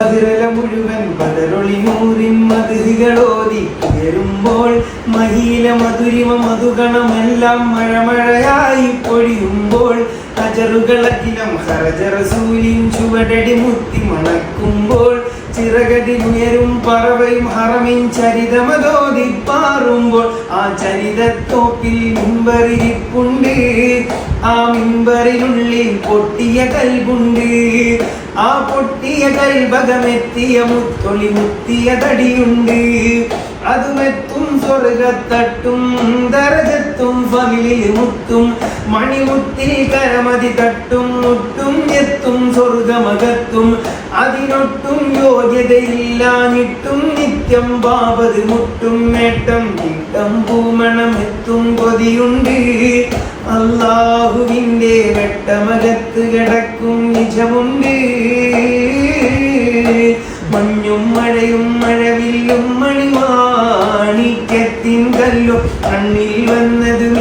മുഴുവൻ ബദറൊളി നൂറിൻ മധുകളോതി ഉയരുമ്പോൾ മഹീല മധുരിമ മധുഗണമെല്ലാം മഴമഴയായി പൊഴിയുമ്പോൾ അജറുകളഖിലം ഹറജ റസൂലിൻ ചുവടടി മുത്തി മണക്കുമ്പോൾ ചിറകതിലുയരും പറവയും ഹറമിൻ ചരിതമതോതി പാറുമ്പോൾ ആ ചരിതത്തോപ്പിൽ മിമ്പറിരിപ്പുണ്ട്. ആ മിമ്പറിനുള്ളിൽ പൊട്ടിയ കൽബുണ്ട്. ആ പൊട്ടിയ കൽബകമെത്തിയ മുത്തൊളി മുത്തിയ തടിയുണ്ട്. അതുമെത്തും സ്വർഗത്തട്ടും ദരജത്തും ഫലിൽ മുത്തും മണിമുത്തിൽ കരമതി തട്ടും മുട്ടും എത്തും സ്വർഗമകത്തും അതിനൊട്ടും യോഗ്യതയില്ലാഞ്ഞിട്ടും നിത്യം ബാബത് മുട്ടും നേട്ടം കിട്ടം പൂമണമെത്തും കൊതിയുണ്ട്. അല്ലാഹുവിൻ്റെ വെട്ടമകത്ത് കിടക്കും നിജമുണ്ട്. മഞ്ഞും മഴയും മഴവില്ലും മണിമാണിക്യത്തിൻ കല്ലും കണ്ണിൽ വന്നതും